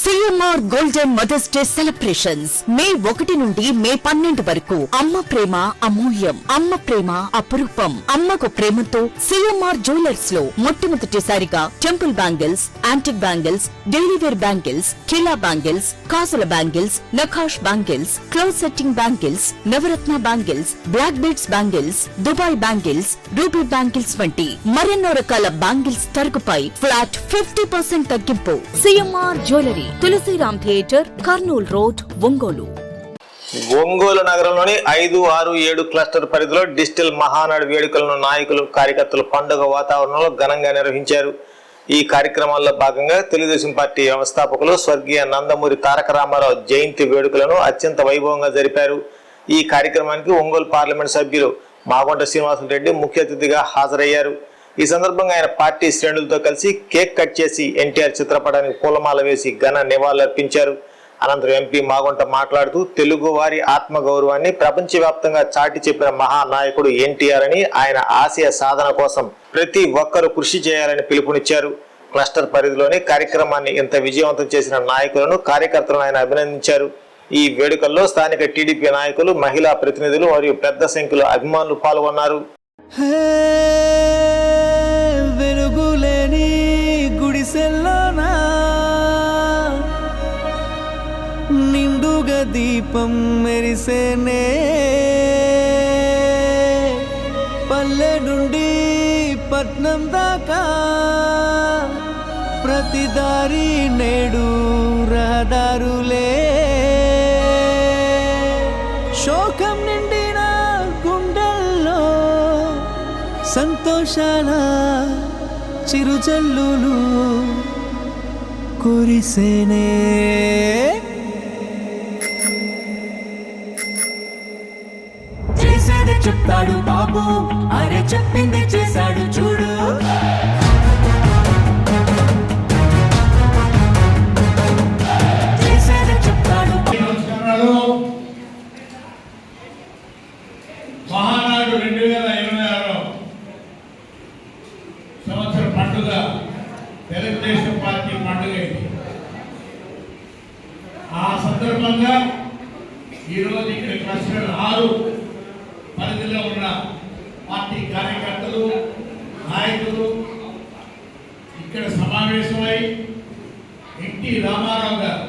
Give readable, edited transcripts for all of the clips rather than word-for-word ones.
CMR Golden Mother's Day Celebrations May 1 నుండి May 12 వరకు అమ్మ ప్రేమ అమూల్యం, అమ్మ ప్రేమ అపురూపం. అమ్మకు ప్రేమతో CMR జ్యువెలర్స్ లో మొట్టమొదటిసారిగా temple bangles, antique bangles, daily wear bangles, కిలా బ్యాంగిల్స్, కాసుల బ్యాంగిల్స్, నఖాష్ bangles, close setting bangles, Navaratna bangles, black beads bangles, Dubai bangles, ruby bangles వంటి మరెన్నో రకాల బ్యాంగిల్స్ తరుగుపై ఫ్లాట్ 50% తగ్గింపు. CMR jewellery, Tulasiram theatre, Kurnool road, Ongole. Ongole నగరంలోని 5, 6, 7 క్లస్టర్ పరిధిలో డిజిటల్ మహానాడు వేడుకలను నాయకులు, కార్యకర్తలు పండుగ వాతావరణంలో ఘనంగా నిర్వహించారు. ఈ కార్యక్రమాల్లో భాగంగా తెలుగుదేశం పార్టీ వ్యవస్థాపకులు స్వర్గీయ నందమూరి తారక రామారావు జయంతి వేడుకలను అత్యంత వైభవంగా జరిపారు. ఈ కార్యక్రమానికి ఒంగోలు పార్లమెంట్ సభ్యులు మాగొండ శ్రీనివాసరెడ్డి ముఖ్య అతిథిగా హాజరయ్యారు. ఈ సందర్భంగా ఆయన పార్టీ శ్రేణులతో కలిసి కేక్ కట్ చేసి ఎన్టీఆర్ చిత్రపటానికి పూలమాల వేసి ఘన నివాళులర్పించారు. అనంతరం ఎంపీ మాగొంట మాట్లాడుతూ తెలుగు వారి ఆత్మగౌరవాన్ని ప్రపంచవ్యాప్తంగా చాటి చెప్పిన మహానాయకుడు ఎన్టీఆర్ అని, ఆయన ఆశయ సాధన కోసం ప్రతి ఒక్కరూ కృషి చేయాలని పిలుపునిచ్చారు. క్లస్టర్ పరిధిలోని కార్యక్రమాన్ని ఇంత విజయవంతం చేసిన నాయకులను, కార్యకర్తలను ఆయన అభినందించారు. ఈ వేడుకల్లో స్థానిక టీడీపీ నాయకులు, మహిళా ప్రతినిధులు మరియు పెద్ద సంఖ్యలో అభిమానులు పాల్గొన్నారు. వెలుగులేని గుడిసెల్లోనా నిండుగా దీపం మెరిసేనే, పల్లె నుండి పట్నం దాకా ప్రతి దారి నేడు రహదారులే, శోకం నిండిన గుండెల్లో సంతోషాల చిరుజల్లులు కురిసేనే. చేసేది చెప్తాడు బాబు, అరే చెప్పింది చేశాడు చూడు. చేసేది చెప్తాడు. మహానాడు 2026 సంవత్సర పండుగ తెలుగుదేశం పార్టీ పండుగ. ఆ సందర్భంగా ఈరోజు ఇక్కడ క్లస్టర్ 6 పరిధిలో ఉన్న పార్టీ కార్యకర్తలు, నాయకులు ఇక్కడ సమావేశమై ఎన్టీ రామారావు గారు,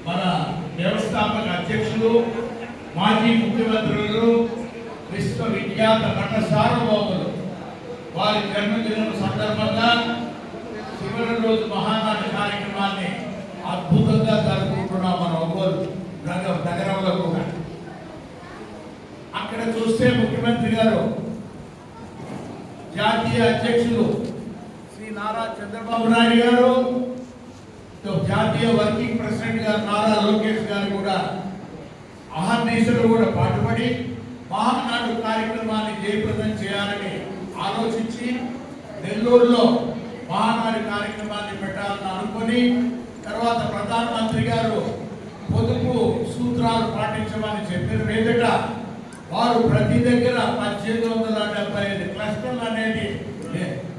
మన వ్యవస్థాపక అధ్యక్షులు, మాజీ ముఖ్యమంత్రులు, విశ్వవిఖ్యాత నట సార్వభౌములు, వారి జన్మదినం సందర్భంగా చివరి రోజు మహానాడు కార్యక్రమాన్ని అద్భుతంగా జరుపుకుంటున్నాం మన ఒంగోలు నగరంలో కూడా. అక్కడ చూస్తే ముఖ్యమంత్రి గారు, జాతీయ అధ్యక్షులు శ్రీ నారా చంద్రబాబు నాయుడు గారు, జాతీయ వర్కింగ్ ప్రెసిడెంట్ గారు నారా లోకేష్ గారు కూడా అహర్నిశలు కూడా పాటుపడి మహానాడు కార్యక్రమాన్ని జయప్రదం చేయాలని ఆలోచించి నెల్లూరులో మహానాడు కార్యక్రమాన్ని పెట్టాలని అనుకుని, తర్వాత ప్రధానమంత్రి గారు పొదుపు సూత్రాలు పాటించమని చెప్పిన మీదట వారు ప్రతి దగ్గర 1875 క్లస్టర్లు అనేది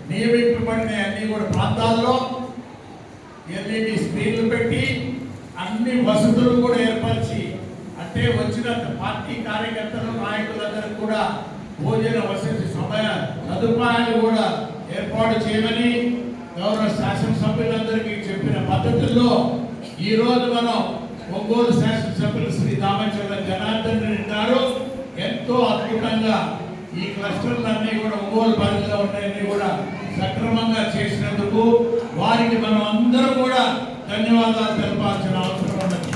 నియమింపబడిన అన్ని కూడా ప్రాంతాల్లో LED స్క్రీన్లు పెట్టి అన్ని వసతులు కూడా ఏర్పరిచి, అంటే వచ్చిన పార్టీ కార్యకర్తలు, నాయకులందరూ కూడా భోజన వసతి సదుపాయాలు కూడా ఏర్పాటు చేయమని గౌరవ శాసనసభ్యులందరికీ చెప్పిన పద్ధతుల్లో ఈరోజు మనం ఒంగోలు శాసనసభ్యులు శ్రీ దామచర్ల జనార్దన్ రెడ్డి గారు ఎంతో అద్భుతంగా ఈ క్లస్టర్లన్నీ కూడా ఒంగోలు పరిధిలో ఉన్నాయని కూడా సక్రమంగా చేసినందుకు వారికి మనం అందరూ కూడా ధన్యవాదాలు తెలపాల్సిన అవసరం ఉన్నది.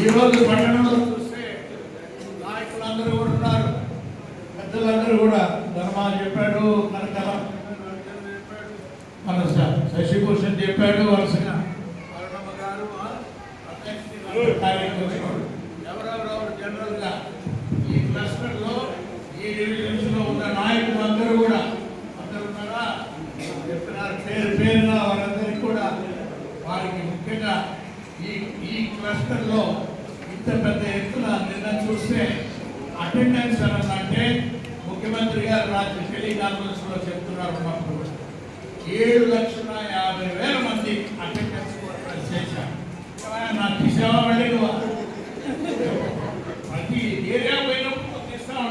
ఈరోజు పట్టణంలో చూస్తే నాయకులందరూ కూడా ఉన్నారు, పెద్దలందరూ కూడా ధర్మాలు చెప్పాడు, కనకల మన శశిభూషణ్ చెప్పాడు, వరుసగా ఎవరెవరెవరు జనరల్ గా ఈ క్లస్టర్ లో, ఈ డివిజన్స్ లో ఉన్న నాయకులు అందరూ కూడా అందరూ కూడా చెప్తున్నారు. పేరున వారందరికీ కూడా వారికి ముఖ్యంగా ఈ క్లస్టర్ లో ఇంత పెద్ద ఎత్తున నిన్న చూస్తే అటెండెన్స్ అంటే ముఖ్యమంత్రి గారు రాత్రి టెలికాన్ఫరెన్స్ లో చెప్తున్నారు, 7,50,000 మంది అటెండెన్స్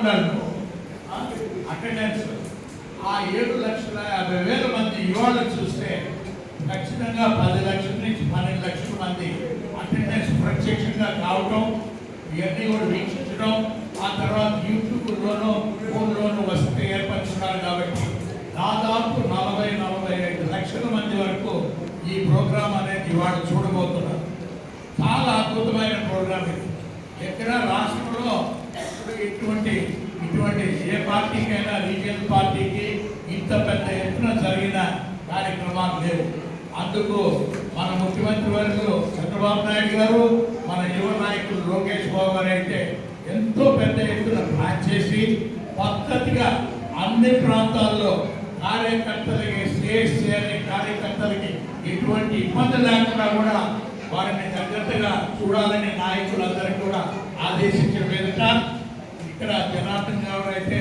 ఉండాలి అటెండెన్స్. ఆ 7,50,000 మంది ఇవాళ చూస్తే ఖచ్చితంగా 10 లక్షల నుంచి 12 లక్షల మంది అటెండెన్స్ ప్రత్యక్షంగా కావటం, ఇవన్నీ కూడా వీక్షించడం, ఆ తర్వాత యూట్యూబ్లోనూ ఫోన్లోనూ వసతి ఏర్పరుచున్నారు. కాబట్టి దాదాపు 40-45 లక్షల మంది వరకు ఈ ప్రోగ్రాం అనేది ఇవాళ చూడబోతున్నారు. చాలా అద్భుతమైన ప్రోగ్రాం ఇది. ఎక్కడ రాష్ట్రంలో ఇటువంటి ఏ పార్టీకైనా రీజియనల్ పార్టీకి ఇంత పెద్ద ఎత్తున జరిగిన కార్యక్రమాలు లేవు. అందుకు మన ముఖ్యమంత్రి వర్యులు చంద్రబాబు నాయుడు గారు, మన యువ నాయకులు లోకేష్ బాబు గారు అయితే ఎంతో పెద్ద ఎత్తున ప్లాన్ చేసి పద్ధతిగా అన్ని ప్రాంతాల్లో కార్యకర్తలకి స్టేజ్ చేయాలి, కార్యకర్తలకి ఎటువంటి ఇబ్బంది లేకుండా కూడా వారిని జాగ్రత్తగా చూడాలని నాయకులందరికీ కూడా ఆదేశించిన మీదట ఇక్కడ జనార్దన్ గౌడ్ అయితే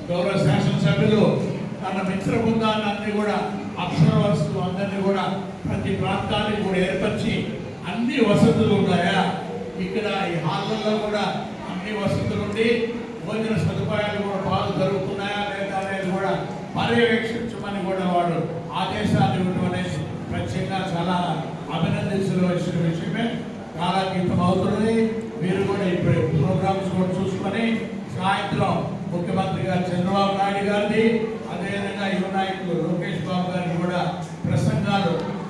గౌరవ శాసనసభ్యులు తన మిత్ర బృందాన్ని కూడా అబ్జర్వర్స్ అందరినీ కూడా ప్రతి ప్రాంతానికి కూడా ఏర్పరిచి అన్ని వసతులు ఉన్నాయా, ఇక్కడ ఈ హాల్లో కూడా అన్ని వసతులు ఉండి భోజన సదుపాయాలు కూడా బాగా జరుగుతున్నాయా లేదా అనేది కూడా పర్యవేక్షించమని కూడా వాడు ఆదేశాలు ఇవ్వడం అనేది ప్రత్యేకంగా చాలా అభినందించవలసిన విషయమే. కాలగీతం అవుతుంది. మీరు కూడా ఇప్పుడు ప్రోగ్రామ్స్ కూడా చూసుకొని సాయంత్రం ముఖ్యమంత్రి గారు చంద్రబాబు నాయుడు గారిని, అదేవిధంగా యువ నాయకులు లోకేష్ బాబు గారిని కూడా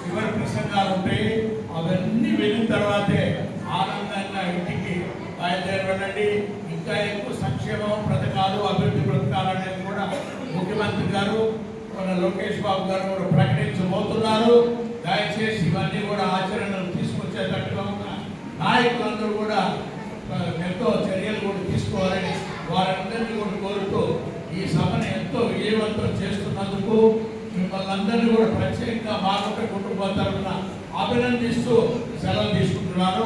చివరి ప్రసంగాలు ఉంటాయి. అవన్నీ వెళ్ళిన తర్వాతే ఆనందంగా ఇంటికి బయలుదేరి వెళ్ళండి. ఇంకా ఎక్కువ సంక్షేమం పథకాలు, అభివృద్ధి పథకాలు అనేది కూడా ముఖ్యమంత్రి గారు మన లోకేష్ బాబు గారు కూడా ప్రకటించబోతున్నారు. దయచేసి ఇవన్నీ కూడా ఆచరణలు తీసుకొచ్చేటట్టుగా ఉన్న నాయకులందరూ కూడా ఎంతో చర్యలు కూడా తీసుకోవాలని వారందరినీ కూడా కోరుతూ ఈ సభను ఎంతో విజయవంతం చేస్తున్నందుకు మిమ్మల్ని అందరినీ కూడా ప్రత్యేకంగా మాకుట కుటుంబ తరఫున అభినందిస్తూ సెలవు తీసుకుంటున్నాను.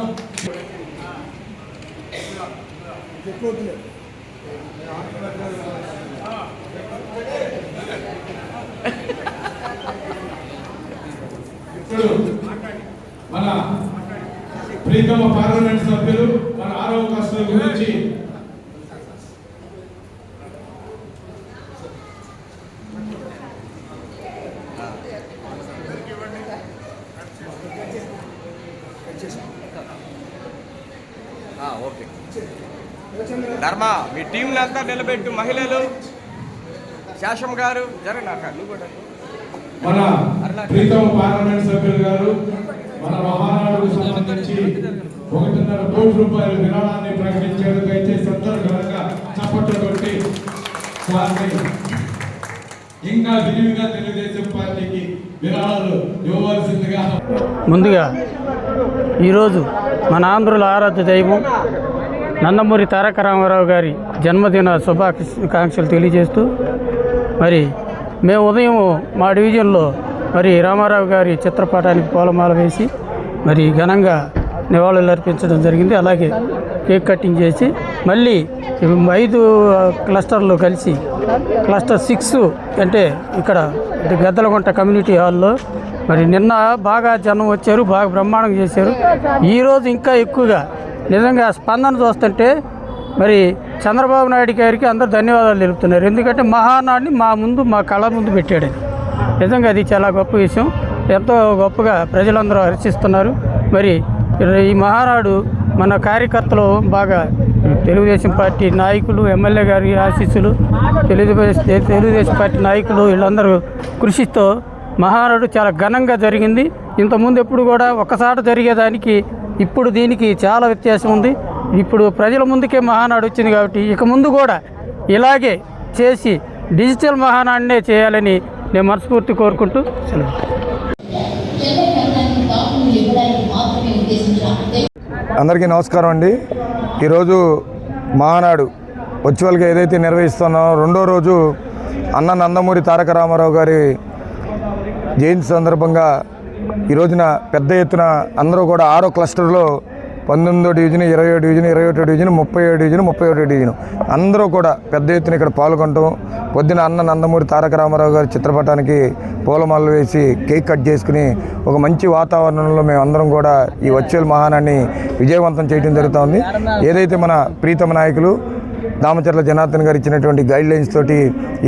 ఇప్పుడు మన ప్రీతమ పార్లమెంట్ సభ్యులు మన 6వ క్లస్టర్ గురించి ఓకే ధర్మ మీ టీంని అంతా నిలబెట్టు. మహిళలు శాసం గారు మన ప్రీతమ పార్లమెంట్ సభ్యులు గారు మన మహానాడుకు సంబంధించి 1.5 కోటి రూపాయల విరాళాన్ని ప్రకటించారు. దయచేసి అందరూ ఘనంగా చప్పట్లు కొట్టి వారిని ఇంకా విరివిగా తెలుగుదేశం పార్టీకి విరాళాలు ఇవ్వవలసిందిగా. ముందుగా ఈరోజు మన ఆంధ్రుల ఆరాధ్య దైవం నందమూరి తారక రామారావు గారి జన్మదిన శుభాకాంక్షలు తెలియజేస్తూ, మరి మేము ఉదయం మా డివిజన్లో మరి రామారావు గారి చిత్రపటానికి పూలమాల వేసి మరి ఘనంగా నివాళులు అర్పించడం జరిగింది. అలాగే కేక్ కటింగ్ చేసి మళ్ళీ 5 క్లస్టర్లు కలిసి క్లస్టర్ 6 అంటే ఇక్కడ గద్దలగుంట కమ్యూనిటీ హాల్లో మరి నిన్న బాగా జనం వచ్చారు, బాగా బ్రహ్మాండంగా చేశారు. ఈరోజు ఇంకా ఎక్కువగా నిజంగా స్పందన చూస్తుంటే మరి చంద్రబాబు నాయుడు గారికి అందరూ ధన్యవాదాలు తెలుపుతున్నారు. ఎందుకంటే మహానాడిని మా కళ్ళ ముందు పెట్టాడు. నిజంగా అది చాలా గొప్ప విషయం. ఎంతో గొప్పగా ప్రజలందరూ హర్షిస్తున్నారు. మరి ఈ మహానాడు మన కార్యకర్తలు బాగా తెలుగుదేశం పార్టీ నాయకులు, ఎమ్మెల్యే గారి ఆశీస్సులు, తెలుగుదేశం పార్టీ నాయకులు వీళ్ళందరూ కృషితో మహానాడు చాలా ఘనంగా జరిగింది. ఇంతకుముందు ఎప్పుడు కూడా ఒక్కసారి జరిగేదానికి ఇప్పుడు దీనికి చాలా వ్యత్యాసం ఉంది. ఇప్పుడు ప్రజల ముందుకే మహానాడు వచ్చింది కాబట్టి ఇక ముందు కూడా ఇలాగే చేసి డిజిటల్ మహానాడినే చేయాలని నేను మనస్ఫూర్తి కోరుకుంటూ సెలవు. అందరికీ నమస్కారం అండి. ఈరోజు మహానాడు వర్చువల్గా ఏదైతే నిర్వహిస్తున్నామో రెండో రోజు అన్న నందమూరి తారక రామారావు గారి జయంతి సందర్భంగా ఈ రోజున పెద్ద ఎత్తున అందరూ కూడా 6వ క్లస్టర్లో 19వ డివిజన్, 20వ డివిజన్, 21వ డివిజన్, 30వ డివిజన్, 31వ డివిజన్ అందరూ కూడా పెద్ద ఎత్తున ఇక్కడ పాల్గొనటం, పొద్దున అన్న నందమూరి తారక రామారావు గారి చిత్రపటానికి పూలమాలలు వేసి కేక్ కట్ చేసుకుని ఒక మంచి వాతావరణంలో మేము అందరం కూడా ఈ వర్చువల్ మహానాన్ని విజయవంతం చేయడం జరుగుతుంది. ఏదైతే మన ప్రీతమ నాయకులు దామచర్ల జనార్దన్ గారు ఇచ్చినటువంటి గైడ్ లైన్స్ తోటి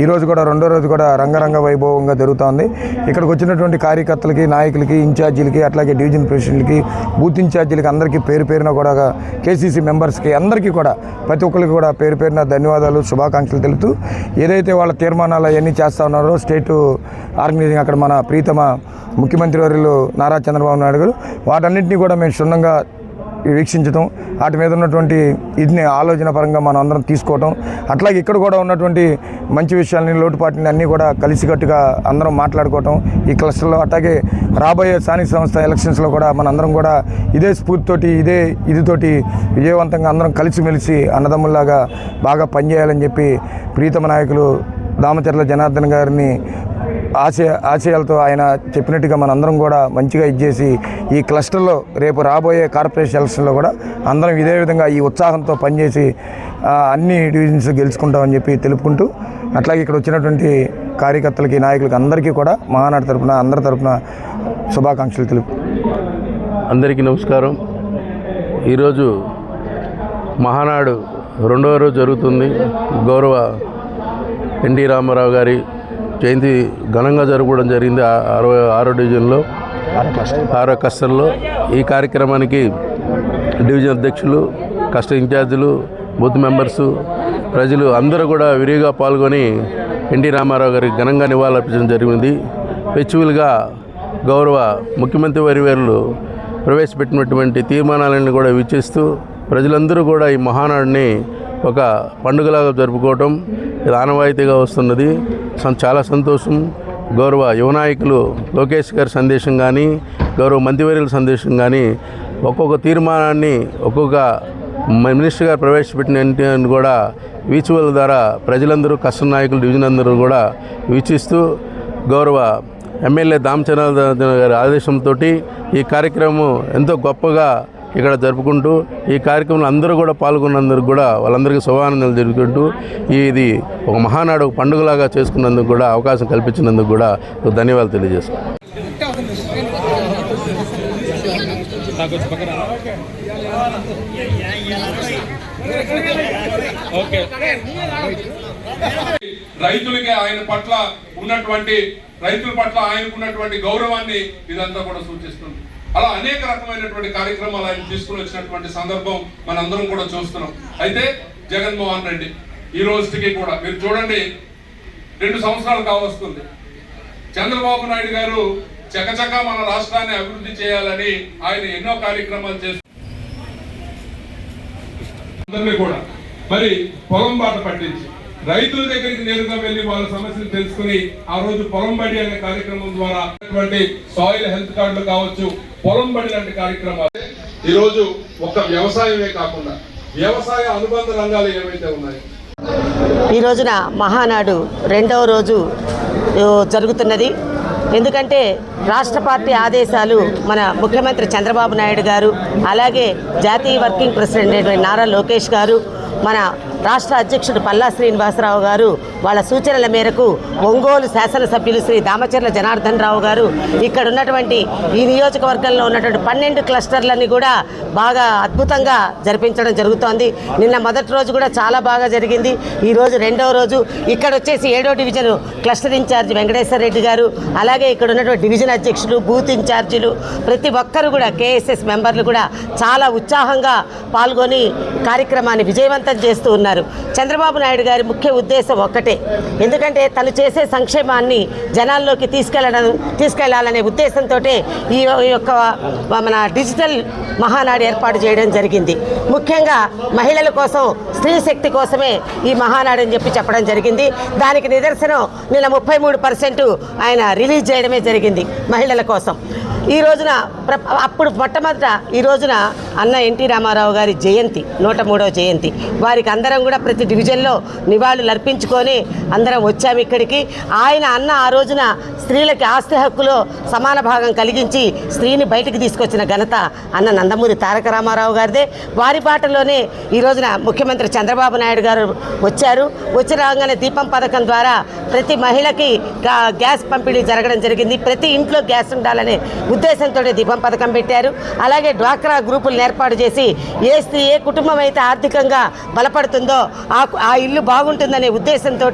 ఈరోజు కూడా రెండో రోజు కూడా రంగరంగ వైభవంగా జరుగుతోంది. ఇక్కడికి వచ్చినటువంటి కార్యకర్తలకి, నాయకులకి, ఇన్ఛార్జీలకి, అట్లాగే డివిజన్ ప్రెసిడెంట్లకి, బూత్ ఇన్ఛార్జీలకి అందరికీ పేరు పేరున కూడా కేసీసీ మెంబర్స్కి అందరికీ కూడా ప్రతి ఒక్కరికి కూడా పేరు పేరున ధన్యవాదాలు, శుభాకాంక్షలు తెలుపుతూ ఏదైతే వాళ్ళ తీర్మానాలు అవన్నీ చేస్తూ ఉన్నారో స్టేటు ఆర్గనైజింగ్ అక్కడ మన ప్రీతమ ముఖ్యమంత్రి వర్యులు నారా చంద్రబాబు నాయుడు గారు వాటన్నింటినీ కూడా మేము క్షుణ్ణంగా వీక్షించడం, వాటి మీద ఉన్నటువంటి ఇదిని ఆలోచన పరంగా మనం అందరం తీసుకోవటం, అట్లాగే ఇక్కడ కూడా ఉన్నటువంటి మంచి విషయాలని, లోటుపాట్లని అన్నీ కూడా కలిసికట్టుగా అందరం మాట్లాడుకోవటం ఈ క్లస్టర్లో. అట్లాగే రాబోయే స్థానిక సంస్థ ఎలక్షన్స్లో కూడా మనందరం కూడా ఇదే స్ఫూర్తితోటి, ఇదే ఇదితోటి విజయవంతంగా అందరం కలిసిమెలిసి అన్నదమ్ముల్లాగా బాగా పనిచేయాలని చెప్పి ప్రీతమ నాయకులు దామచర్ల జనార్దన్ గారిని ఆశయాలతో ఆయన చెప్పినట్టుగా మనందరం కూడా మంచిగా ఇచ్చేసి ఈ క్లస్టర్లో రేపు రాబోయే కార్పొరేషన్ ఎలక్షన్లో కూడా అందరం ఇదే విధంగా ఈ ఉత్సాహంతో పనిచేసి అన్ని డివిజన్స్ గెలుచుకుంటామని చెప్పి తెలుపుకుంటూ, అట్లాగే ఇక్కడ వచ్చినటువంటి కార్యకర్తలకి, నాయకులకి అందరికీ కూడా మహానాడు తరపున అందరి తరపున శుభాకాంక్షలు తెలుపు. అందరికీ నమస్కారం. ఈరోజు మహానాడు రెండవ రోజు జరుగుతుంది. గౌరవ ఎన్టీ రామారావు గారి జయంతి ఘనంగా జరగడం జరిగింది 66వ డివిజన్లో, 6వ క్లస్టర్లో. ఈ కార్యక్రమానికి డివిజన్ అధ్యక్షులు, క్లస్టర్ ఇన్ఛార్జీలు, బూత్ మెంబర్సు, ప్రజలు అందరూ కూడా విరివిగా పాల్గొని ఎన్టీ రామారావు గారికి ఘనంగా నివాళులర్పించడం జరిగింది. ఫెస్టివల్గా గౌరవ ముఖ్యమంత్రి వర్యులు ప్రవేశపెట్టినటువంటి తీర్మానాలను కూడా వీక్షిస్తూ ప్రజలందరూ కూడా ఈ మహానాడుని ఒక పండుగలాగా జరుపుకోవటం ఇది ఆనవాయితీగా వస్తున్నది. చాలా సంతోషం. గౌరవ యువ నాయకులు లోకేష్ గారి సందేశం కానీ, గౌరవ మంత్రివర్యుల సందేశం కానీ, ఒక్కొక్క తీర్మానాన్ని ఒక్కొక్క మినిస్టర్ గారు ప్రవేశపెట్టిన కూడా వీచువల్ ద్వారా ప్రజలందరూ, కష్ట నాయకులు, డివిజన్ అందరూ కూడా వీక్షిస్తూ గౌరవ ఎమ్మెల్యే దామచంద్ర గారి ఆదేశంతో ఈ కార్యక్రమం ఎంతో గొప్పగా ఇక్కడ జరుపుకుంటూ ఈ కార్యక్రమంలో అందరూ కూడా పాల్గొన్నందుకు కూడా వాళ్ళందరికీ శుభానందాలు జరుపుకుంటూ ఇది ఒక మహానాడు ఒక పండుగలాగా చేసుకున్నందుకు కూడా అవకాశం కల్పించినందుకు కూడా ధన్యవాదాలు తెలియజేస్తున్నాను. రైతులకి ఆయన పట్ల ఉన్నటువంటి రైతుల పట్ల ఆయనకున్నటువంటి గౌరవాన్ని ఇదంతా కూడా సూచిస్తుంది. అలా అనేక రకమైనటువంటి కార్యక్రమాలు ఆయన తీసుకుని వచ్చినటువంటి సందర్భం మనందరం కూడా చూస్తున్నాం. అయితే జగన్మోహన్ రెడ్డి ఈ రోజుకి కూడా మీరు చూడండి 2 సంవత్సరాలు కావస్తుంది. చంద్రబాబు నాయుడు గారు చకచకా మన రాష్ట్రాన్ని అభివృద్ధి చేయాలని ఆయన ఎన్నో కార్యక్రమాలు చేస్తున్నారు. అందరినీ కూడా మరి పొలం బాట పట్టించి రైతుల దగ్గరికి నేరుగా వెళ్లి వాళ్ళ సమస్యలు తెలుసుకుని ఆ రోజు పొలం బడి అనే కార్యక్రమం ద్వారా సాయిల్ హెల్త్ కార్డులు కావచ్చు, పొలం బడి లాంటి కార్యక్రమాలు ఈ రోజు ఒక వ్యవసాయమే కాకుండా వ్యవసాయ అనుబంధ రంగాలు ఏవైతే ఉన్నాయి. ఈ రోజున మహానాడు రెండవ రోజు జరుగుతున్నది. ఎందుకంటే రాష్ట్ర పార్టీ ఆదేశాలు మన ముఖ్యమంత్రి చంద్రబాబు నాయుడు గారు, అలాగే జాతీయ వర్కింగ్ ప్రెసిడెంట్ నారా లోకేష్ గారు, మన రాష్ట్ర అధ్యక్షుడు పల్లా శ్రీనివాసరావు గారు వాళ్ళ సూచనల మేరకు ఒంగోలు శాసనసభ్యులు శ్రీ దామచర్ల జనార్దన్ రావు గారు ఇక్కడ ఉన్నటువంటి ఈ నియోజకవర్గంలో ఉన్నటువంటి 12 క్లస్టర్లని కూడా బాగా అద్భుతంగా జరిపించడం జరుగుతోంది. నిన్న మొదటి రోజు కూడా చాలా బాగా జరిగింది. ఈరోజు రెండవ రోజు ఇక్కడ వచ్చేసి 7వ division cluster incharge Venkateswara Reddy garu, అలాగే ఇక్కడ ఉన్నటువంటి డివిజన్ అధ్యక్షులు, బూత్ ఇన్ఛార్జీలు, ప్రతి ఒక్కరు కూడా కేఎస్ఎస్ మెంబర్లు కూడా చాలా ఉత్సాహంగా పాల్గొని కార్యక్రమాన్ని విజయవంతం చేస్తూ ఉన్నారు. చంద్రబాబు నాయుడు గారి ముఖ్య ఉద్దేశం ఒక్కటే, ఎందుకంటే తను చేసే సంక్షేమాన్ని జనాల్లోకి తీసుకెళ్లాలనే ఉద్దేశంతో ఈ యొక్క మన డిజిటల్ మహానాడు ఏర్పాటు చేయడం జరిగింది. ముఖ్యంగా మహిళల కోసం, స్త్రీ శక్తి కోసమే ఈ మహానాడు అని చెప్పడం జరిగింది. దానికి నిదర్శనం నిన్న 33% ఆయన రిలీజ్ చేయడమే జరిగింది మహిళల కోసం. ఈ రోజున అప్పుడు మొట్టమొదట ఈ రోజున అన్న ఎన్టీ రామారావు గారి జయంతి, 103వ జయంతి. వారికి అందరం కూడా ప్రతి డివిజన్లో నివాళులు అర్పించుకొని అందరం వచ్చాము ఇక్కడికి. ఆయన అన్న ఆ రోజున స్త్రీలకి ఆస్తి హక్కులో సమాన భాగం కలిగించి స్త్రీని బయటికి తీసుకొచ్చిన ఘనత అన్న నందమూరి తారక రామారావు గారిదే. వారి బాటలోనే ఈ రోజున ముఖ్యమంత్రి చంద్రబాబు నాయుడు గారు వచ్చారు. వచ్చి రాగానే దీపం పథకం ద్వారా ప్రతి మహిళకి గ్యాస్ పంపిణీ జరగడం జరిగింది. ప్రతి ఇంట్లో గ్యాస్ ఉండాలనే ఉద్దేశంతో దీపం పథకం పెట్టారు. అలాగే డ్వాక్రా గ్రూపులను ఏర్పాటు చేసి ఏ కుటుంబం అయితే ఆర్థికంగా బలపడుతుందో ఆ ఇల్లు బాగుంటుందనే ఉద్దేశంతో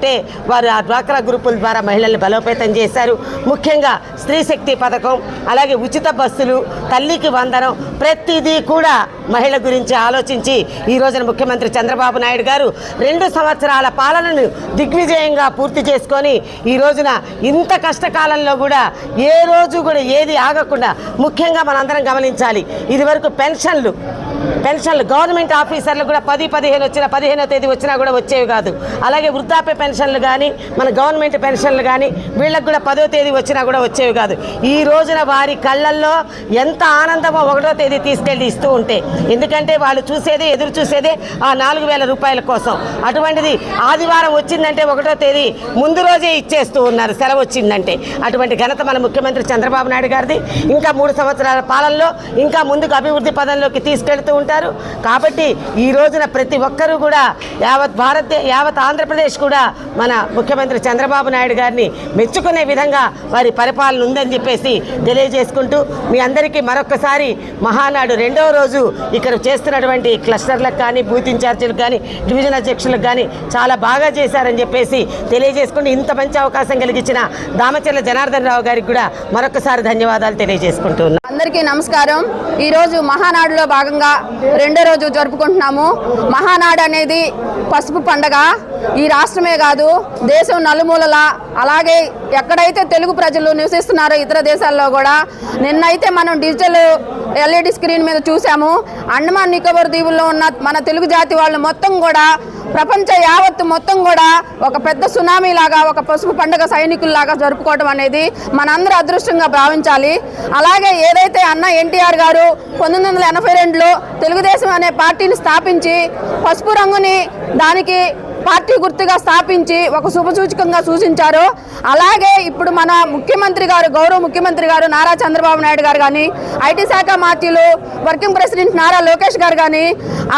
వారు ఆ డ్వాక్రా గ్రూపుల ద్వారా మహిళల్ని బలోపేతం చేశారు. ముఖ్యంగా స్త్రీ శక్తి పథకం, అలాగే ఉచిత బస్సులు, తల్లికి వందనం, ప్రతిదీ కూడా మహిళ గురించి ఆలోచించి ఈ రోజున ముఖ్యమంత్రి చంద్రబాబు నాయుడు గారు 2 సంవత్సరాల పాలనను దిగ్విజయంగా పూర్తి చేసుకొని ఈ రోజున ఇంత కష్టకాలంలో కూడా ఏ రోజు కూడా ఏది ఆగకుండా, ముఖ్యంగా మనందరం గమనించాలి, ఇదివరకు పెన్షన్లు గవర్నమెంట్ ఆఫీసర్లు కూడా 10-15 వచ్చినా 15వ తేదీ వచ్చినా కూడా వచ్చేవి కాదు. అలాగే వృద్ధాప్య పెన్షన్లు కానీ మన గవర్నమెంట్ పెన్షన్లు కానీ వీళ్ళకి కూడా 10వ తేదీ వచ్చినా కూడా వచ్చేవి కాదు. ఈ రోజున వారి కళ్ళల్లో ఎంత ఆనందమో 1వ తేదీ తీసుకెళ్ళి ఇస్తూ ఉంటే, ఎందుకంటే వాళ్ళు ఎదురు చూసేదే ఆ 4,000 రూపాయల కోసం. అటువంటిది ఆదివారం వచ్చిందంటే 1వ తేదీ ముందు రోజే ఇచ్చేస్తూ ఉన్నారు సెలవు వచ్చిందంటే. అటువంటి ఘనత మన ముఖ్యమంత్రి చంద్రబాబు నాయుడు గారిది. ఇంకా 3 సంవత్సరాల పాలనలో ఇంకా ముందుకు అభివృద్ధి పదంలోకి తీసుకెళ్తూ ఉంటారు. కాబట్టి ఈ రోజున ప్రతి ఒక్కరూ కూడా యావత్ ఆంధ్రప్రదేశ్ కూడా మన ముఖ్యమంత్రి చంద్రబాబు నాయుడు గారిని మెచ్చుకునే విధంగా వారి పరిపాలన ఉందని చెప్పేసి తెలియజేసుకుంటూ, మీ అందరికీ మరొకసారి మహానాడు 2వ రోజు ఇక్కడ చేస్తున్నటువంటి క్లస్టర్లకు కానీ, బూత్ ఇన్ఛార్జీలకు కానీ, డివిజన్ అధ్యక్షులకు కానీ చాలా బాగా చేశారని చెప్పేసి తెలియజేసుకుంటూ, ఇంత మంచి అవకాశం కలిగించిన దామచర్ల జనార్దన్ రావు గారికి కూడా మరొకసారి ధన్యవాదాలు తెలియజేసుకుంటున్నాను. అందరికీ నమస్కారం. ఈరోజు మహానాడులో భాగంగా 2వ రోజు జరుపుకుంటున్నాము. మహానాడు అనేది పసుపు పండగ ఈ రాష్ట్రమే కాదు, దేశం నలుమూలల, అలాగే ఎక్కడైతే తెలుగు ప్రజలు నివసిస్తున్నారో ఇతర దేశాల్లో కూడా. నిన్నైతే మనం డిజిటల్ LED స్క్రీన్ మీద చూసాము. అండమాన్ నికోబార్ దీవుల్లో ఉన్న మన తెలుగు జాతి వాళ్ళు మొత్తం కూడా, ప్రపంచ యావత్తు మొత్తం కూడా ఒక పెద్ద సునామీ లాగా, ఒక పసుపు పండుగ సైనికుల్లాగా జరుపుకోవడం అనేది మనందరూ అదృష్టంగా భావించాలి. అలాగే ఏదైతే అన్న ఎన్టీఆర్ గారు 1982లో తెలుగుదేశం అనే పార్టీని స్థాపించి పసుపు రంగుని దానికి పార్టీ గుర్తుగా స్థాపించి ఒక శుభసూచకంగా సూచించారు. అలాగే ఇప్పుడు మన ముఖ్యమంత్రి గారు, గౌరవ ముఖ్యమంత్రి గారు నారా చంద్రబాబు నాయుడు గారు కానీ, ఐటీ శాఖ మంత్రులు వర్కింగ్ ప్రెసిడెంట్ నారా లోకేష్ గారు కానీ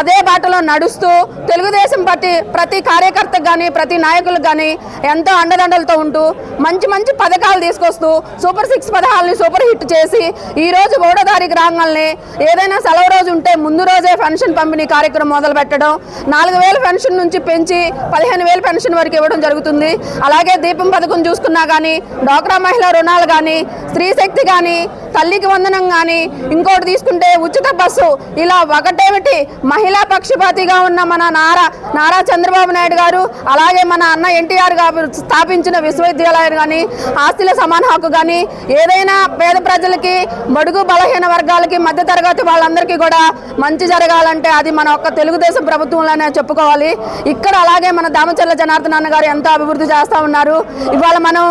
అదే బాటలో నడుస్తూ తెలుగుదేశం పార్టీ ప్రతి కార్యకర్తకు కానీ, ప్రతి నాయకులకు కానీ ఎంతో అండదండలతో ఉంటూ మంచి మంచి పథకాలు తీసుకొస్తూ సూపర్ 6 పథకాలని సూపర్ హిట్ చేసి ఈరోజు 1వ తారీఖు రాగానే ఏదైనా సెలవు రోజు ఉంటే ముందు రోజే పెన్షన్ పంపిణీ కార్యక్రమం మొదలు పెట్టడం, 4,000 పెన్షన్ నుంచి పెంచి 15,000 పెన్షన్ వరకు ఇవ్వడం జరుగుతుంది. అలాగే దీపం పథకం చూసుకున్నా కానీ, డ్వాక్రా మహిళా రుణాలు కానీ, స్త్రీ శక్తి కానీ, తల్లికి వందనం కానీ, ఇంకోటి తీసుకుంటే ఉచిత బస్సు, ఇలా ఒకటేమిటి మహిళా పక్షపాతిగా ఉన్న మన నారా చంద్రబాబు నాయుడు గారు, అలాగే మన అన్న ఎన్టీఆర్ గారు స్థాపించిన విశ్వవిద్యాలయాలు కానీ, ఆస్తుల సమాన హక్కు కానీ, ఏదైనా పేద ప్రజలకి, బడుగు బలహీన వర్గాలకి, మధ్యతరగతి వాళ్ళందరికీ కూడా మంచి జరగాలంటే అది మన ఒక్క తెలుగుదేశం ప్రభుత్వంలోనే చెప్పుకోవాలి. ఇక్కడ అలాగే మన దామచర్ల జనార్దన్ అన్న గారు ఎంతో అభివృద్ధి చేస్తూ ఉన్నారు. ఇవాళ మనం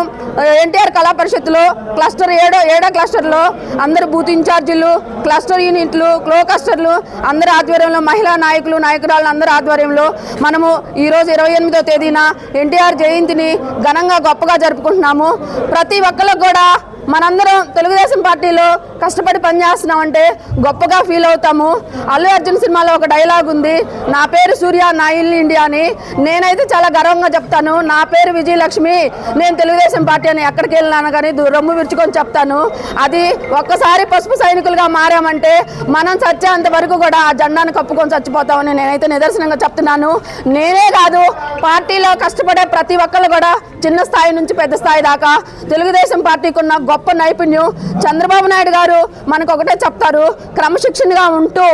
ఎన్టీఆర్ కళా పరిషత్తులో క్లస్టర్ 7వ క్లస్టర్లో అందరూ బూత్ ఇన్ఛార్జీలు, క్లస్టర్ యూనిట్లు, క్లో క్లస్టర్లు అందరి ఆధ్వర్యంలో, మహిళా నాయకులు నాయకురాళ్ళు అందరి ఆధ్వర్యంలో మనము ఈరోజు 28వ తేదీన ఎన్టీఆర్ జయంతిని ఘనంగా గొప్పగా జరుపుకుంటున్నాము. ప్రతి ఒక్కరికి కూడా మనందరం తెలుగుదేశం పార్టీలో కష్టపడి పనిచేస్తున్నామంటే గొప్పగా ఫీల్ అవుతాము. అల్లు అర్జున్ సినిమాలో ఒక డైలాగ్ ఉంది, నా పేరు సూర్య నా ఇల్లు ఇండియా అని. నేనైతే చాలా గర్వంగా చెప్తాను, నా పేరు విజయలక్ష్మి, నేను తెలుగుదేశం పార్టీ అని ఎక్కడికి వెళ్ళినాను కానీ రొమ్ము విరుచుకొని చెప్తాను. అది ఒక్కసారి పసుపు సైనికులుగా మారామంటే మనం చచ్చేంత వరకు కూడా ఆ జెండాను కప్పుకొని చచ్చిపోతామని నేనైతే నిదర్శనంగా చెప్తున్నాను. నేనే కాదు, పార్టీలో కష్టపడే ప్రతి ఒక్కరు కూడా చిన్న స్థాయి నుంచి పెద్ద స్థాయి దాకా తెలుగుదేశం పార్టీకి ఉన్న గొప్ప నైపుణ్యం. చంద్రబాబు నాయుడు గారు మనకు ఒకటే చెప్తారు, క్రమశిక్షణగా ఉంటూ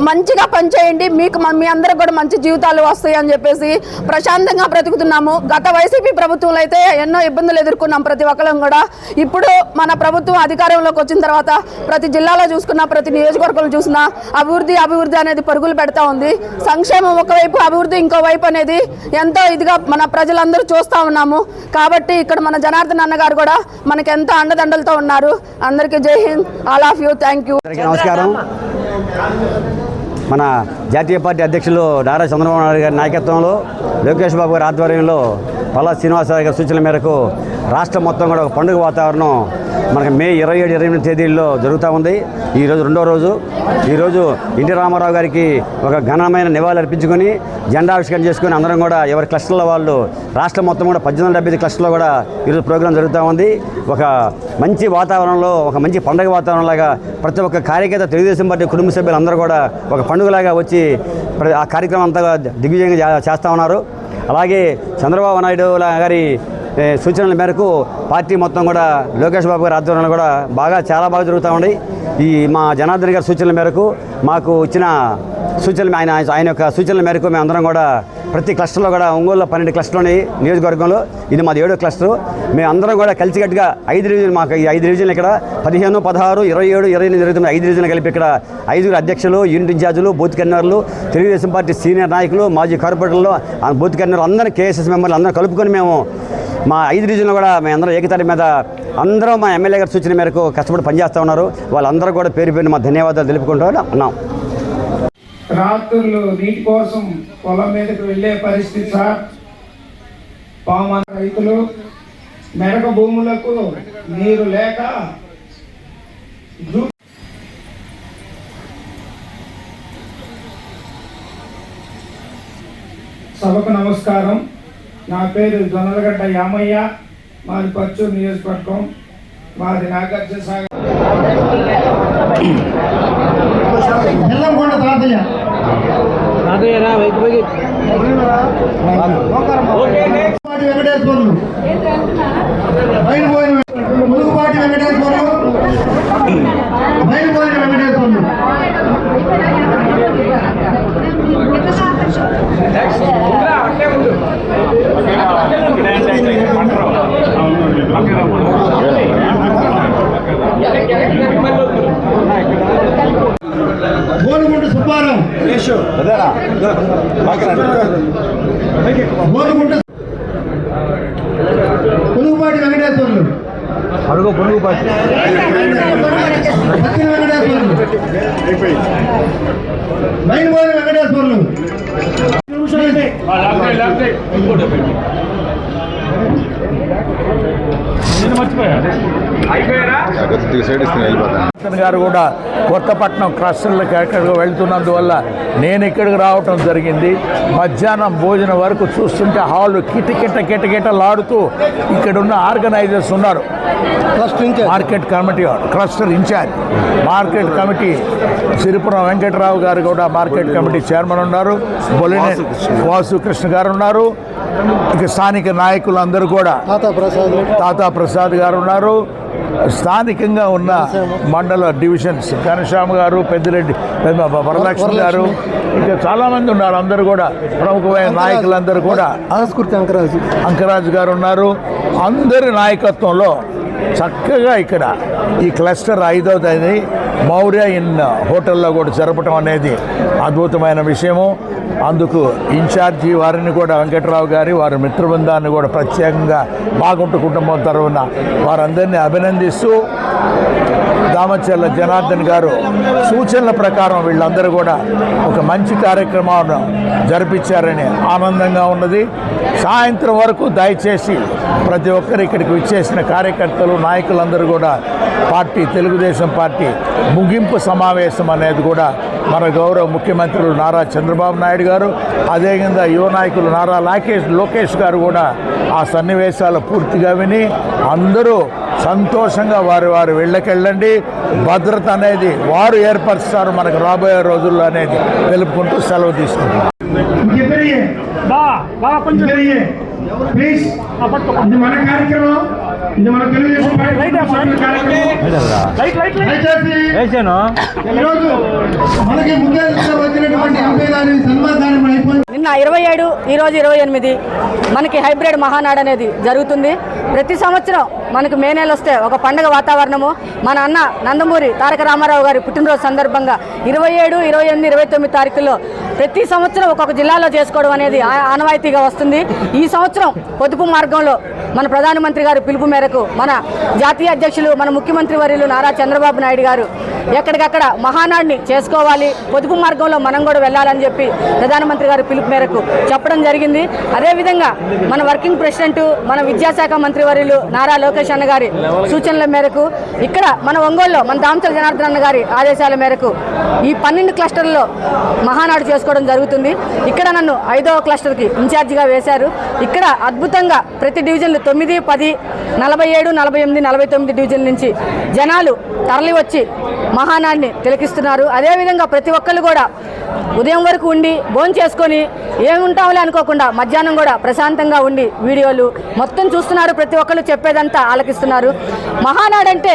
మంచిగా పనిచేయండి, మీకు మీ అందరికి కూడా మంచి జీవితాలు వస్తాయి అని చెప్పేసి ప్రశాంతంగా బ్రతుకుతున్నాము. గత వైసీపీ ప్రభుత్వంలో అయితే ఎన్నో ఇబ్బందులు ఎదుర్కొన్నాం ప్రతి ఒక్కరం కూడా. ఇప్పుడు మన ప్రభుత్వం అధికారంలోకి వచ్చిన తర్వాత ప్రతి జిల్లాలో చూసుకున్నా, ప్రతి నియోజకవర్గంలో చూసినా అభివృద్ధి అనేది పరుగులు పెడతా ఉంది. సంక్షేమం ఒకవైపు, అభివృద్ధి ఇంకో వైపు అనేది ఎంతో ఇదిగా మన ప్రజలందరూ చూస్తూ ఉన్నాము. కాబట్టి ఇక్కడ మన జనార్దన్ అన్న గారు కూడా మనకి ఎంతో అండదండలతో ఉన్నారు. అందరికీ జై Hind, all of you, thank you. నమస్కారం. మన జాతీయ పార్టీ అధ్యక్షులు నారా చంద్రబాబు నాయుడు గారి నాయకత్వంలో, లోకేష్ బాబు గారి ఆధ్వర్యంలో, పల్లా శ్రీనివాసరావు గారి సూచనల మేరకు రాష్ట్రం మొత్తం కూడా ఒక పండుగ వాతావరణం మనకి మే 27, 28 తేదీల్లో జరుగుతూ ఉంది. ఈరోజు రెండో రోజు. ఈరోజు ఎన్టీ రామారావు గారికి ఒక ఘనమైన నివాళులు అర్పించుకొని జెండావిష్కరణ చేసుకొని అందరం కూడా ఎవరి క్లస్టర్ల వాళ్ళు రాష్ట్రం మొత్తం కూడా 1875 క్లస్టర్లో కూడా ఈరోజు ప్రోగ్రాం జరుగుతూ ఉంది. ఒక మంచి వాతావరణంలో, ఒక మంచి పండుగ వాతావరణంలాగా ప్రతి ఒక్క కార్యకర్త, తెలుగుదేశం పార్టీ కుటుంబ సభ్యులు అందరూ కూడా ఒక పండుగలాగా వచ్చి ఆ కార్యక్రమం అంతా దిగ్విజయంగా చేస్తూ ఉన్నారు. అలాగే చంద్రబాబు నాయుడు గారి సూచనల మేరకు పార్టీ మొత్తం కూడా లోకేష్ బాబు గారి ఆధ్వర్యంలో కూడా చాలా బాగా జరుగుతూ ఉంది. ఈ మా జనార్దన్ గారి సూచనల మేరకు మాకు ఇచ్చిన సూచనలు ఆయన యొక్క సూచనల మేరకు మేము అందరం కూడా ప్రతి క్లస్టర్లో కూడా ఒంగోలులో 12 క్లస్టర్లోని నియోజకవర్గంలో ఇది మాది 7వ క్లస్టర్. మేము అందరం కూడా కలిసికట్టుగా 5 డివిజన్లు, మాకు ఈ 5 డివిజన్లు ఇక్కడ 15, 16, 27, 28 జరుగుతున్న 5 డివిజన్లు కలిపి ఇక్కడ 5 అధ్యక్షులు, యూనిట్ ఇన్ఛార్జీలు, బూత్ కన్వీనర్లు, తెలుగుదేశం పార్టీ సీనియర్ నాయకులు, మాజీ కార్పొరేటర్లు, బూత్ కన్వీనర్లు అందరూ, కేఎస్ఎస్ మెంబర్లు అందరూ కలుపుకొని మేము మా 5 డివిజన్లు కూడా మేమందరం ఏకతాటి మీద అందరం మా ఎమ్మెల్యే గారి సూచన మేరకు కష్టపడి పనిచేస్తూ ఉన్నారు. వాళ్ళందరూ కూడా పేరు పేరు మా ధన్యవాదాలు తెలుపుకుంటూ ఉన్నాం. రాత్రులు నీటి కోసం పొలం మీదకి వెళ్ళే పరిస్థితి సార్. పామాన రైతులు మెరక భూములకు నీరు లేక సభకు నమస్కారం. నా పేరు జొన్నలగడ్డ యామయ్య, మాది పచ్చూరు నియోజకవర్గం, మాది నాగార్జున సాగర్. బెల్లంకొండ తాతయ్య వెంకటేశ్వర్లు, మురుగుపాటి వెంకటేశ్వర్లు, బయలుపోయిన వెంకటేశ్వర్లు, గోనుగుంట సుబ్బారావు, గోనుగుంట పులుగుపాటి వెంకటేశ్వర్లు, పత్తిన వెంకటేశ్వర్లు, బయలుపోయిన వెంకటేశ్వర్లు. గారు కూడా కొత్తపట్నం క్లస్టర్లకు ఎక్కడికి వెళ్తున్నందువల్ల నేను ఇక్కడికి రావటం జరిగింది. మధ్యాహ్నం భోజనం వరకు చూస్తుంటే హాలు కిటకిటలాడుతూ ఇక్కడున్న ఆర్గనైజర్స్ ఉన్నారు. Market committee cluster incharge market committee Siripuram Venkatarao garu కూడా మార్కెట్ కమిటీ చైర్మన్ ఉన్నారు. బొలినే వాసుకృష్ణ గారు ఉన్నారు. ఇక స్థానిక నాయకులు అందరూ కూడా తాతా ప్రసాద్ గారు ఉన్నారు. స్థానికంగా ఉన్న మండల డివిజన్స్ ఘనశ్యామ గారు, పెద్దిరెడ్డి వరలక్ష్మి గారు, ఇంకా చాలామంది ఉన్నారు. అందరూ కూడా ప్రముఖమైన నాయకులందరూ కూడా, అంకరాజు గారు ఉన్నారు. అందరి నాయకత్వంలో చక్కగా ఇక్కడ ఈ క్లస్టర్ 5వది మౌర్య ఇన్ హోటల్లో కూడా జరపటం అనేది అద్భుతమైన విషయము. అందుకు ఇన్ఛార్జి వారిని కూడా వెంకటరావు గారి వారి మిత్రబృందాన్ని కూడా ప్రత్యేకంగా బాగుంటు కుటుంబం తరఫున వారందరినీ అభినందిస్తూ దామచర్ల జనార్దన్ గారు సూచనల ప్రకారం వీళ్ళందరూ కూడా ఒక మంచి కార్యక్రమాన్ని జరిపించారని ఆనందంగా ఉన్నది. సాయంత్రం వరకు దయచేసి ప్రతి ఒక్కరు ఇక్కడికి విచ్చేసిన కార్యకర్తలు, నాయకులందరూ కూడా తెలుగుదేశం పార్టీ ముగింపు సమావేశం అనేది కూడా మన గౌరవ ముఖ్యమంత్రులు నారా చంద్రబాబు నాయుడు గారు, అదేవిధంగా యువ నాయకులు నారా లోకేష్ గారు కూడా ఆ సన్నివేశాలు పూర్తిగా విని అందరూ సంతోషంగా వారి వెళ్ళకెళ్ళండి. భద్రత అనేది వారు ఏర్పరుస్తారు మనకు రాబోయే రోజుల్లో అనేది తెలుపుకుంటూ సెలవు తీసుకుంటాం. ఇది మన కార్యక్రమం, ఇది మన తెలుగుదేశం ఈరోజు మనకి ముఖ్య వచ్చినటువంటి ఎంపీ గారి సన్మానం అయిపోయింది. నిన్న 27, ఈరోజు 28 మనకి హైబ్రిడ్ మహానాడు అనేది జరుగుతుంది. ప్రతి సంవత్సరం మనకు మే నెల వస్తే ఒక పండుగ వాతావరణము. మన అన్న నందమూరి తారక రామారావు గారి పుట్టినరోజు సందర్భంగా 27, 28, 29 తారీఖుల్లో ప్రతి సంవత్సరం ఒక్కొక్క జిల్లాలో చేసుకోవడం అనేది ఆనవాయితీగా వస్తుంది. ఈ సంవత్సరం పొదుపు మార్గంలో మన ప్రధానమంత్రి గారు పిలుపు మేరకు మన జాతీయ అధ్యక్షులు మన ముఖ్యమంత్రి వర్యులు నారా చంద్రబాబు నాయుడు గారు ఎక్కడికక్కడ మహానాడిని చేసుకోవాలి, పొదుపు మార్గంలో మనం కూడా వెళ్ళాలని చెప్పి ప్రధానమంత్రి గారు పిలుపు మేరకు చెప్పడం జరిగింది. అదేవిధంగా మన వర్కింగ్ ప్రెసిడెంట్ మన విద్యాశాఖ మంత్రి వర్యులు నారా లోకేష్ అన్న గారి సూచనల మేరకు ఇక్కడ మన ఒంగోలులో మన దామచల జనార్దన్ అన్న గారి ఆదేశాల మేరకు ఈ 12 క్లస్టర్లలో మహానాడు చేసుకోవడం జరుగుతుంది. ఇక్కడ నన్ను 5వ క్లస్టర్కి ఇన్ఛార్జిగా వేశారు. ఇక్కడ అద్భుతంగా ప్రతి డివిజన్లు 9, 10, 47, 48, 49 డివిజన్ నుంచి జనాలు తరలి వచ్చి మహానాడిని తిలకిస్తున్నారు. అదేవిధంగా ప్రతి ఒక్కళ్ళు కూడా ఉదయం వరకు ఉండి భోజనం చేసుకొని ఏముంటాంలే అనుకోకుండా మధ్యాహ్నం కూడా ప్రశాంతంగా ఉండి వీడియోలు మొత్తం చూస్తున్నారు. ప్రతి ఒక్కళ్ళు చెప్పేదంతా ఆలకిస్తున్నారు. మహానాడు అంటే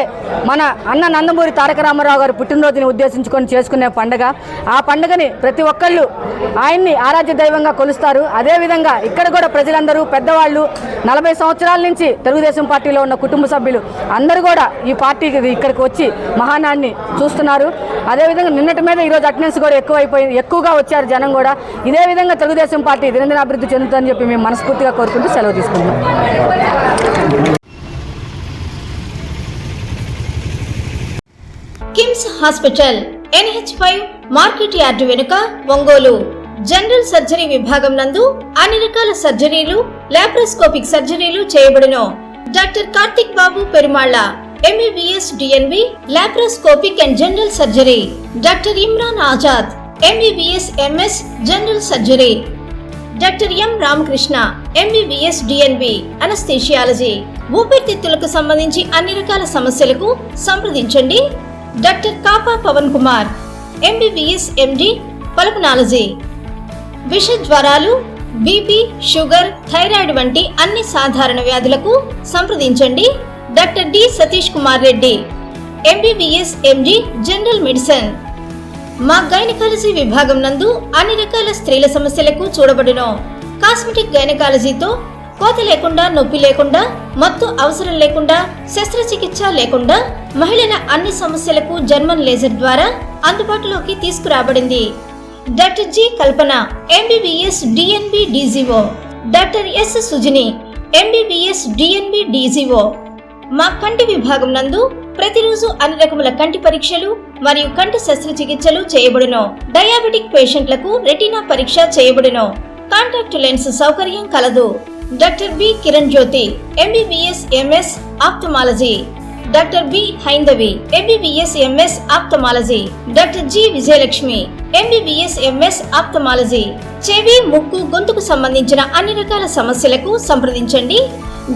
మన అన్న నందమూరి తారక రామారావు గారు పుట్టినరోజుని ఉద్దేశించుకొని చేసుకునే పండుగ. ఆ పండుగని ప్రతి ఒక్కళ్ళు ఆయన్ని ఆరాధ్య దైవంగా కొలుస్తారు. అదేవిధంగా ఇక్కడ కూడా ప్రజలందరూ పెద్దవాళ్ళు 40 సంవత్సరాల నుంచి తెలుగుదేశం పార్టీలో ఉన్న కుటుంబ సభ్యులు అందరూ కూడా ఈ పార్టీకి ఇక్కడికి వచ్చి మహానాడిని చూస్తున్నారు. అదేవిధంగా నిన్నటి మీద ఈరోజు అటెండెన్స్ కూడా ఎక్కువగా వచ్చారు జనం కూడా. ఇదే విధంగా తెలుగుదేశం పార్టీ దినదిన అభివృద్ధి చెందుతుందని చెప్పి మేము మనస్ఫూర్తిగా కోరుకుంటూ సెలవు తీసుకుంటున్నాం. KIMS hospital NH5 market yard వెనుక ఒంగోలు. జనరల్ సర్జరీ విభాగం నందు అన్ని రకాల సర్జరీలు, లాప్రోస్కోపిక్ సర్జరీలు చేయబడును. Doctor Karthik Babu Perumalla MBBS DNB laparoscopic and general surgery. Doctor Imran Azad MBBS MS general surgery. Doctor M Ramakrishna MBBS DNB anaesthesiology. ఊపిరితిత్తులకు సంబంధించి అన్ని రకాల సమస్యలకు సంప్రదించండి. Doctor Kapa Pavan Kumar MBBS MD pulmonology. విష జ్వరాలు, బీపీ, షుగర్, థైరాయిడ్ వంటి అన్ని సాధారణ వ్యాధులకు సంప్రదించండి. Doctor D Satish Kumar Reddy MBBS MD general medicine. మా గైనకాలజీ విభాగం నందు అన్ని రకాల స్త్రీల సమస్యలకు చూడబడును. కాస్మెటిక్ గైనకాలజీతో కోత లేకుండా, నొప్పి లేకుండా, మత్తు అవసరం లేకుండా, శస్త్రచికిత్స లేకుండా మహిళల అన్ని సమస్యలకు జర్మన్ లేజర్ ద్వారా అందుబాటులోకి తీసుకురాబడింది. డాక్టర్ జి కల్పన MBBS DNB DGO. Doctor yes Sujini MBBS DNB DGO. మా కంటి విభాగం నందు ప్రతిరోజు అన్ని రకముల కంటి పరీక్షలు మరియు కంటి శస్త్రచికిత్సలు చేయబడును. డయాబెటిక్ పేషెంట్లకు రెటీనా పరీక్ష చేయబడును. కాంటాక్ట్ లెన్స్ సౌకర్యం కలదు. Doctor B Kiran Jyothi MBBS MS ophthalmology. Doctor B Haindavi MBBS MS ophthalmology. Doctor G Vijayalakshmi MBBS MS ophthalmology. చెవి, ముక్కు, గొంతుకు సంబంధించిన అన్ని రకాల సమస్యలకు సంప్రదించండి.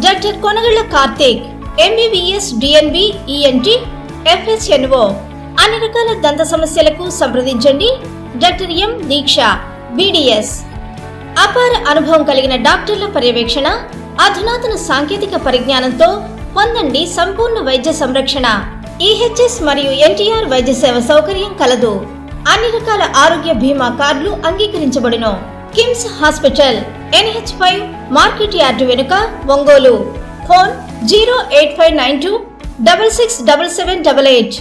Doctor Konagalla Karthik MBBS DNB ENT FHNO. అన్ని రకాల దంత సమస్యలకు సంప్రదించండి. Doctor M Deeksha BDS. అపార అనుభవం కలిగిన డాక్టర్ల పర్యవేక్షణ, అధునాతన సాంకేతిక పరిజ్ఞానంతో పొందండి సంపూర్ణ వైద్య సంరక్షణ. EHS మరియు NTR వైద్య సేవ సౌకర్యం కలదు. అన్ని రకాల ఆరోగ్య బీమా కార్డులు అంగీకరించబడును. KIMS hospital NH5 market yard వెనుక ఒంగోలు. ఫోన్ 08592 667788.